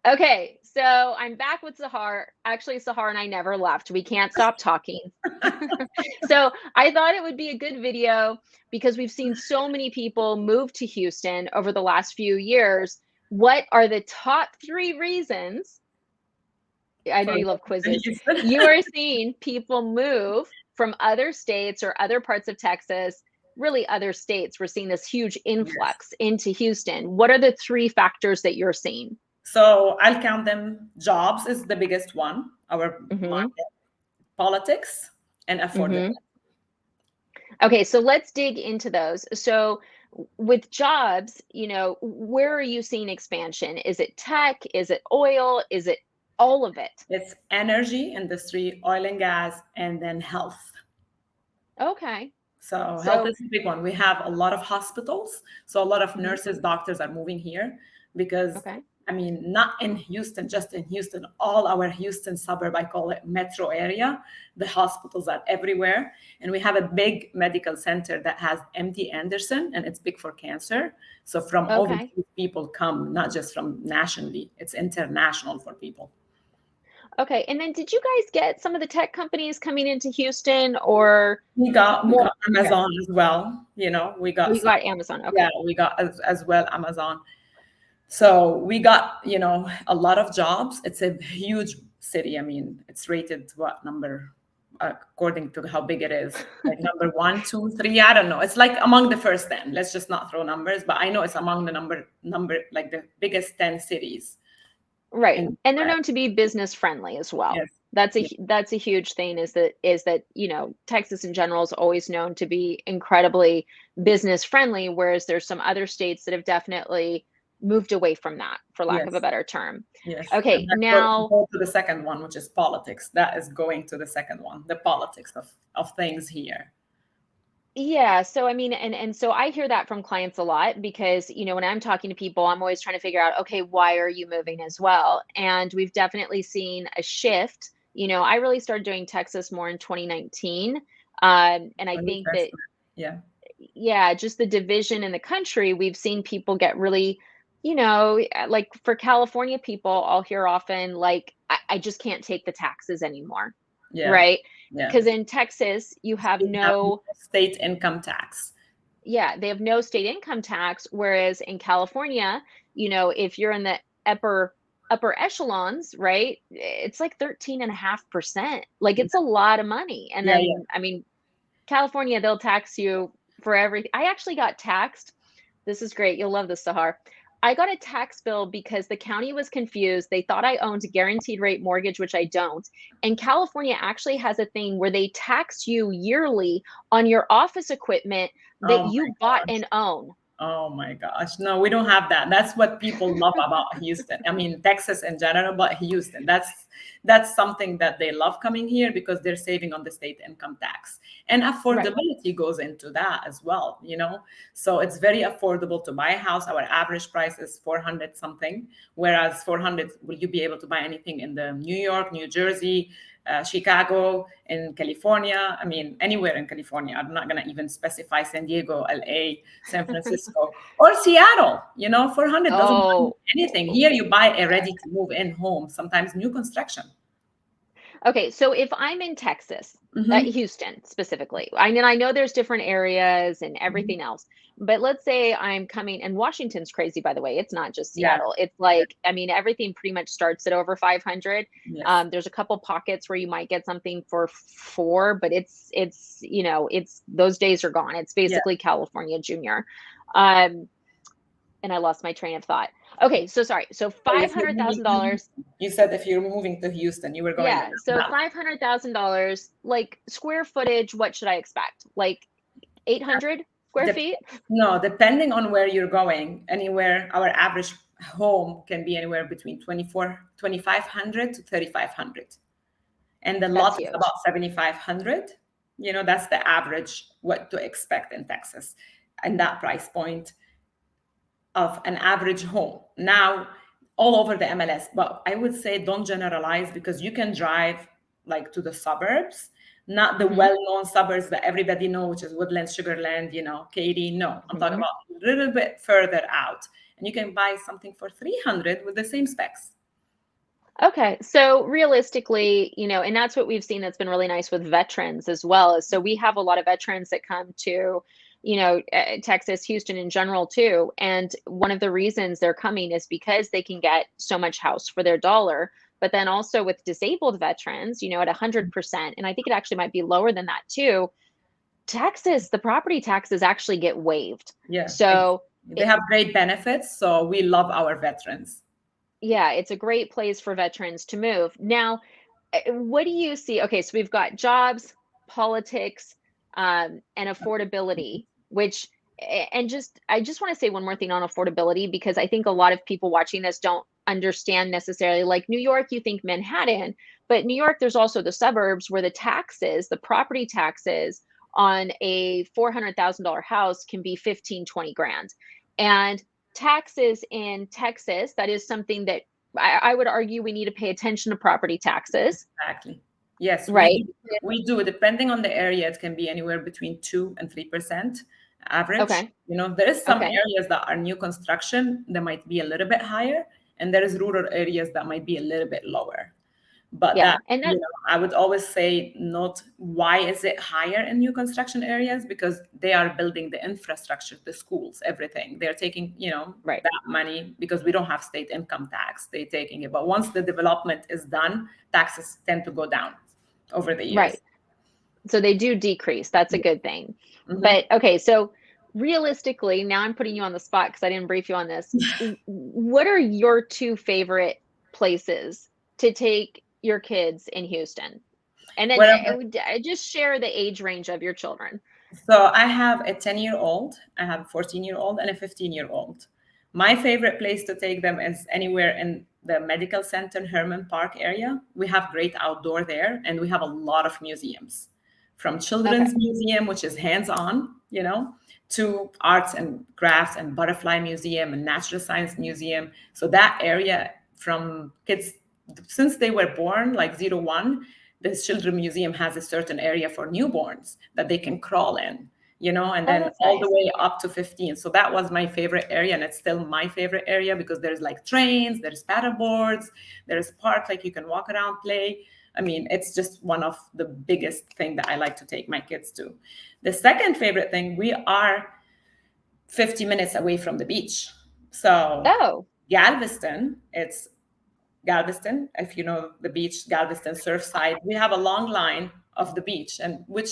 Okay, so I'm back with Sahar. Actually, Sahar and I never left. We can't stop talking. So I thought it would be a good video because we've seen so many people move to Houston over the last few years. What are the top 3 reasons? I know For you love quizzes. Houston. You are seeing people move from other states or other parts of Texas, really other states. We're seeing this huge Yes. influx into Houston. What are the 3 factors that you're seeing? So I'll count them. Jobs is the biggest one, our Hmm. market, politics, and Hmm. affordability. Okay, so let's dig into those. So with jobs, where are you seeing expansion? Is it tech? Is it oil? Is it all of it? It's energy industry, oil and gas, and then health. Okay. So health So, is a big one. We have a lot of hospitals. So a lot of mhm, nurses, doctors are moving here because, okay. I mean, not in Houston, just in Houston, all our Houston suburb, I call it metro area. The hospitals are everywhere. And we have a big medical center that has MD Anderson, and it's big for cancer. So from Okay. overseas, people come, not just from nationally, it's international for people. Okay. And then did you guys get some of the tech companies coming into Houston or We more? got Okay. Amazon as well. We got We some, got Amazon. yeah, Okay. we got as well Amazon. So we got, a lot of jobs. It's a huge city. I mean, it's rated what number, according to how big it is, like number one, two, three. I don't know. It's like among the first 10. Let's just not throw numbers, but I know it's among the number like the biggest 10 cities Right. in the And they're US. known to be business friendly as well. Yes. That's a Yes. that's a huge thing is that, Texas in general is always known to be incredibly business friendly, whereas there's some other states that have definitely moved away from that, for lack of a Yes. better term. Yes. And Okay, then now, go to the second one, which is politics. That is going to the second one, the politics of things here. yeah, so I mean, and so I hear that from clients a lot because, when I'm talking to people, I'm always trying to figure out, okay, why are you moving as well? And we've definitely seen a shift. I really started doing Texas more in 2019. And I When we think first that, met. Yeah. yeah, just the division in the country, we've seen people get really, like for California people, I'll hear often, like, I just can't take the taxes anymore, Yeah. right? Yeah. Because in Texas, you have We have no no, state income tax. yeah, they have no state income tax, whereas in California, if you're in the upper echelons, right, it's like 13.5%. Like it's a lot of money. And Yeah, yeah. then, I mean, California, they'll tax you for everything. I actually got taxed. This is great. You'll love this, Sahar. I got a tax bill because the county was confused. They thought I owned a guaranteed rate mortgage, which I don't. And California actually has a thing where they tax you yearly on your office equipment that Oh my you bought gosh. and own. Oh my gosh. No, we don't have that. That's what people love about Houston. I mean, Texas in general, but Houston. That's something that they love coming here because they're saving on the state income tax. And Right. affordability goes into that as well. So it's very affordable to buy a house. Our average price is 400 something, whereas 400, will you be able to buy anything in the New York, New Jersey, Chicago, in California? I mean, anywhere in California. I'm not going to even specify San Diego, LA, San Francisco, or Seattle. 400 doesn't buy you Oh, anything. Here, you buy a ready to move in home, sometimes new construction. okay, so if I'm in Texas, Hmm. Houston specifically, I mean, I know there's different areas and Hmm. everything else, but let's say I'm coming, and Washington's crazy, by the way. It's not just Yeah, Seattle. It's yeah, like, I mean, everything pretty much starts at over 500. yes, There's a couple pockets where you might get something for 4, but it's those days are gone. It's yeah. basically California Junior. Um, and I lost my train of thought. Okay, so sorry. So So five if you're hundred moving thousand to dollars Houston, you said if you're moving to Houston, you were going Yeah, down so that. $500,000, like square footage, what should I expect? Like 800 square Dep- feet? no, depending on where you're going, anywhere, our average home can be anywhere between 2,500 to 3,500. And the That's lot is huge. about 7,500. That's the average, what to expect in Texas, and that price point of an average home. Now, all over the MLS, but I would say don't generalize because you can drive like to the suburbs, not the Mhm. well-known suburbs that everybody knows, which is Woodlands, Sugarland, Katy. No, I'm talking Mhm. about a little bit further out. And you can buy something for 300 with the same specs. Okay. So realistically, and that's what we've seen that's been really nice with veterans as well. Is so we have a lot of veterans that come to, Texas, Houston in general too. And one of the reasons they're coming is because they can get so much house for their dollar. But then also with disabled veterans, at 100%, and I think it actually might be lower than that too. Texas, the property taxes actually get waived. Yeah, So they have great benefits, so we love our veterans. yeah, it's a great place for veterans to move. Now, what do you see? Okay, so we've got jobs, politics, and affordability, which, and I just want to say one more thing on affordability because I think a lot of people watching this don't understand necessarily. Like New York, you think Manhattan, but New York, there's also the suburbs where the property taxes on a $400,000 house can be 15, 20 grand. And taxes in Texas, that is something that I would argue we need to pay attention to property taxes, Exactly. Yes, right? we do. Depending on the area, it can be anywhere between 2 and 3% average. Okay. There is some Okay. areas that are new construction that might be a little bit higher, and there is rural areas that might be a little bit lower. But Yeah. And that, I would always say, not why is it higher in new construction areas? Because they are building the infrastructure, the schools, everything. They're taking, right. that money because we don't have state income tax. They're taking it. But once the development is done, taxes tend to go down over the years. Right. So they do decrease. That's a Yeah. good thing. Mhm. But okay, so realistically, now I'm putting you on the spot because I didn't brief you on this. What are your two favorite places to take your kids in Houston? And then Whatever. just share the age range of your children. So I have a 10-year-old, I have a 14-year-old, and a 15-year-old. My favorite place to take them is anywhere in the medical center, Herman Park area. We have great outdoor there, and we have a lot of museums, from Okay. Children's Museum, which is hands-on, to arts and crafts and butterfly museum and natural science museum. So that area, from kids since they were born, like 0 1, the children museum has a certain area for newborns that they can crawl in, and Oh, then that's all the nice. way up to 15. So that was my favorite area, and it's still my favorite area because there's like trains, there's paddle boards, there's park, like you can walk around, play. I mean, it's just one of the biggest thing that I like to take my kids to. The second favorite thing, we are 50 minutes away from the beach. So Oh, Galveston, if you know the beach, Galveston Surfside, we have a long line of the beach, and which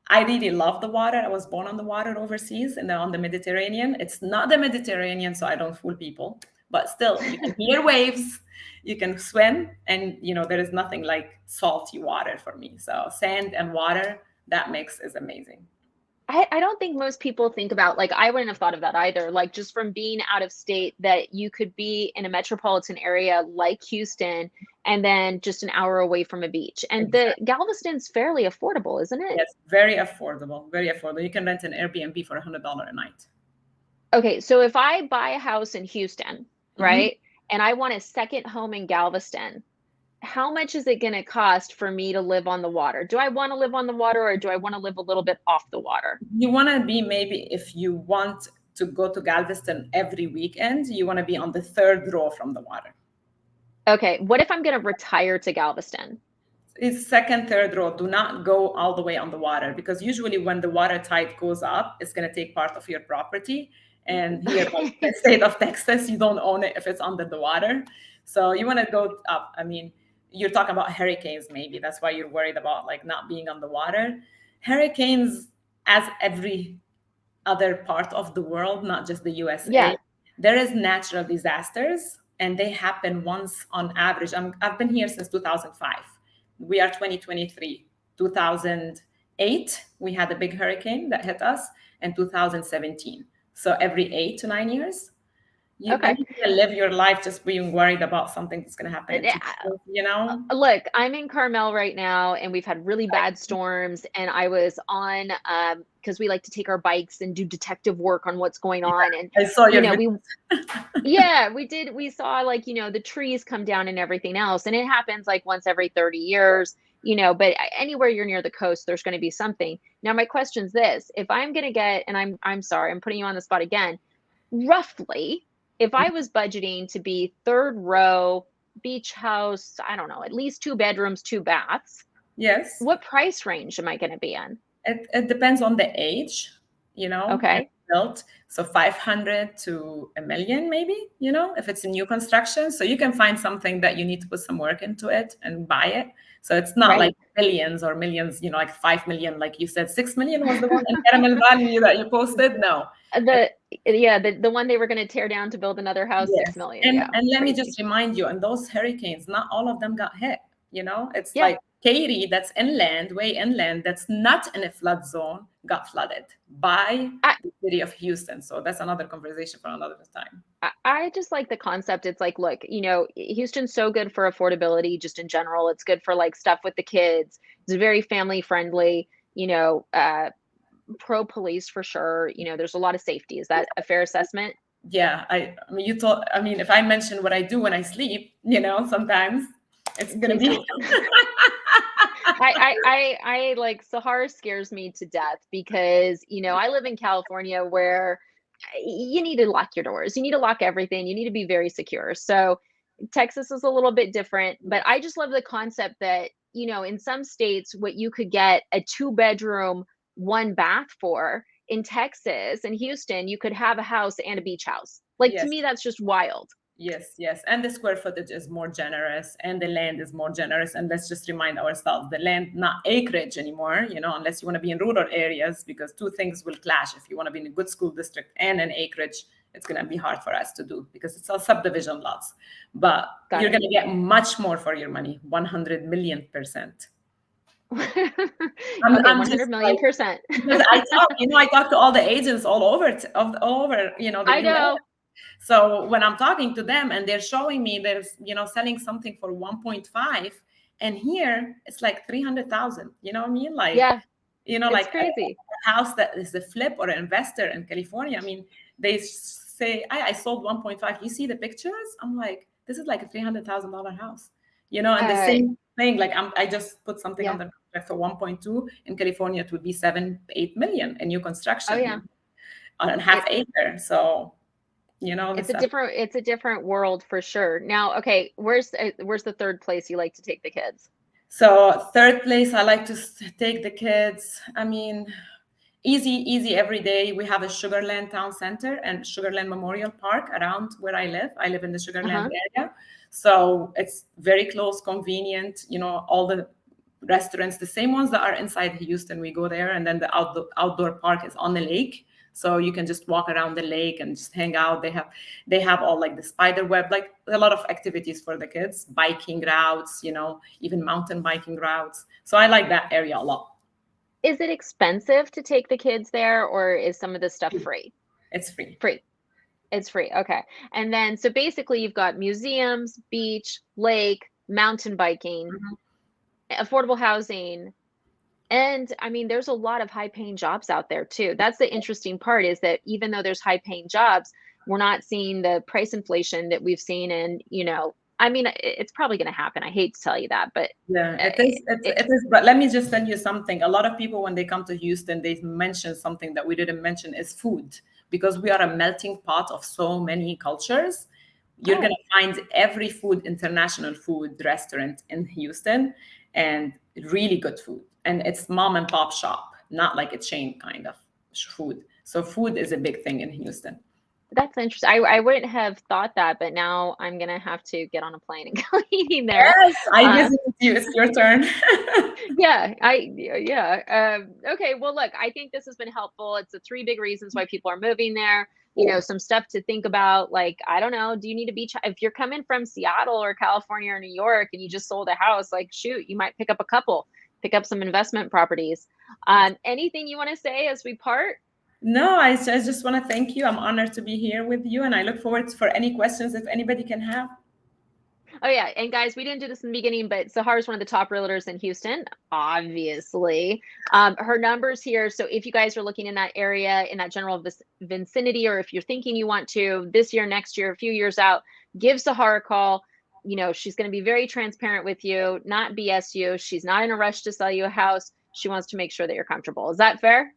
I really love the water. I was born on the water overseas and then on the Mediterranean. It's not the Mediterranean, so I don't fool people, but still, you can hear waves, you can swim, and there is nothing like salty water for me. So sand and water, that mix is amazing. I don't think most people think about, like, I wouldn't have thought of that either. Like, just from being out of state, that you could be in a metropolitan area like Houston and then just an hour away from a beach. And the Exactly. Galveston's fairly affordable, isn't it? Yes, very affordable, very affordable. You can rent an Airbnb for $100 a night. Okay, so if I buy a house in Houston, Mhm. right, and I want a second home in Galveston, how much is it going to cost for me to live on the water? Do I want to live on the water or do I want to live a little bit off the water? You want to be, maybe if you want to go to Galveston every weekend, you want to be on the third row from the water. Okay, what if I'm going to retire to Galveston? It's second, third row. Do not go all the way on the water, because usually when the water tide goes up, it's going to take part of your property. And here, like Okay. the state of Texas, you don't own it if it's under the water. So you want to go up. I mean, you're talking about hurricanes, maybe. That's why you're worried about like not being on the water. Hurricanes, as every other part of the world, not just the USA, Yeah. there is natural disasters, and they happen once on average. I've been here since 2005. We are 2023. 2008, we had a big hurricane that hit us, and 2017. So every 8 to 9 years, Okay. you can live your life just being worried about something that's going to happen in Yeah. 2 years. Look, I'm in Carmel right now, and we've had really bad storms. And I was on, because we like to take our bikes and do detective work on what's going on. And I saw you your know, video. we yeah, we did. We saw, like, the trees come down and everything else, and it happens like once every 30 years. But anywhere you're near the coast, there's going to be something. Now, my question's this: if I'm going to get, and I'm sorry, I'm putting you on the spot again, roughly, if I was budgeting to be third row beach house, I don't know, at least 2 bedrooms, 2 baths. Yes. What price range am I going to be in? It depends on the age, and Okay. built. So 500 to a million, maybe, if it's a new construction. So you can find something that you need to put some work into it and buy it. So it's not like Right. billions or millions, like 5 million, like you said. 6 million was the one in Carmel Valley that you posted. No. The one they were going to tear down to build another house, 6 Yes. million. And Yeah. and let me Crazy. just remind you, and those hurricanes, not all of them got hit. It's Yeah. like Katy, that's inland, way inland, that's not in a flood zone, got flooded by I, the city of Houston. So that's another conversation for another time. I just like the concept. It's like, look, Houston's so good for affordability just in general. It's good for like stuff with the kids. It's very family friendly, pro police for sure. There's a lot of safety. Is that a fair assessment? Yeah, I mean, if I mention what I do when I sleep, sometimes it's gonna Please be don't. I like Sahar scares me to death because, I live in California where you need to lock your doors. You need to lock everything. You need to be very secure. So Texas is a little bit different, but Yes. I just love the concept that, in some states, what you could get a 2 bedroom, 1 bath for in Texas and Houston, you could have a house and a beach house. Like to Yes. me, that's just wild. Yes. And the square footage is more generous and the land is more generous. And let's just remind ourselves the land, not acreage anymore, unless you want to be in rural areas, because two things will clash. If you want to be in a good school district and an acreage, it's going to be hard for us to do because it's all subdivision lots. But Got you're it. going to get much more for your money, 100 million%. Okay, I'm just 100 million like, percent. because I talk to all the agents all over, the I US. know. So when I'm talking to them and they're showing me there's, selling something for 1.5, and here it's like 300,000. You know what I mean? Like, Yeah, it's like crazy. a house that is a flip or an investor in California. I mean, they say, I sold 1.5. You see the pictures? I'm like, this is like a $300,000 house. And the Uh, same thing, like I just put something on yeah. the contract for 1.2. In California, it would be 7-8 million in new Oh construction, yeah. on a half It acre. So, it's this a different world for sure. Now, okay, where's the third place you like to take the kids? So third place, I like to take the kids. I mean, easy every day. We have a Sugarland Town Center and Sugarland Memorial Park around where I live. I live in the Sugarland Uh-huh. area. So it's very close, convenient, all the restaurants, the same ones that are inside Houston, we go there. And then the outdoor park is on the lake. So you can just walk around the lake and just hang out. They have all like the spider web, like a lot of activities for the kids, biking routes, even mountain biking routes. So I like that area a lot. Is it expensive to take the kids there, or is some of this stuff free? It's free. Free. It's free. Okay. And then, so basically, you've got museums, beach, lake, mountain biking, Mhm. affordable housing. And I mean, there's a lot of high paying jobs out there too. That's the interesting part, is that even though there's high paying jobs, we're not seeing the price inflation that we've seen. And, I mean, it's probably going to happen. I hate to tell you that, but Yeah, uh, it is. It is. But let me just tell you something. A lot of people, when they come to Houston, they mention something that we didn't mention is food, because we are a melting pot of so many cultures. You're oh, gonna find every food, international food restaurant in Houston, and really good food. And it's mom and pop shop, not like a chain kind of food. So food is a big thing in Houston. that's interesting. I wouldn't have thought that, but now I'm going to have to get on a plane and go eating there. Yes, I Uh, visited you. It's your turn. yeah. Okay. Well, look, I think this has been helpful. It's the 3 big reasons why people are moving there. Some stuff to think about. Like, I don't know, do you need a beach? If you're coming from Seattle or California or New York and you just sold a house, like, shoot, you might pick up a couple, pick up some investment properties. Anything you want to say as we part? No, I just want to thank you. I'm honored to be here with you, and I look forward for any questions if anybody can have. Oh yeah, and guys, we didn't do this in the beginning, but Sahar is one of the top realtors in Houston, obviously. Her numbers here. So if you guys are looking in that area, in that general vicinity, or if you're thinking you want to this year, next year, a few years out, give Sahar a call. She's going to be very transparent with you, not BS you. She's not in a rush to sell you a house. She wants to make sure that you're comfortable. Is that fair?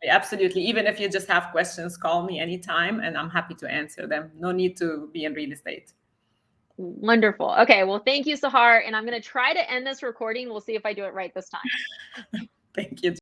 Absolutely. Even if you just have questions, call me anytime, and I'm happy to answer them. No need to be in real estate. Wonderful. Okay, well, thank you, Sahar. And I'm going to try to end this recording. We'll see if I do it right this time. Thank you.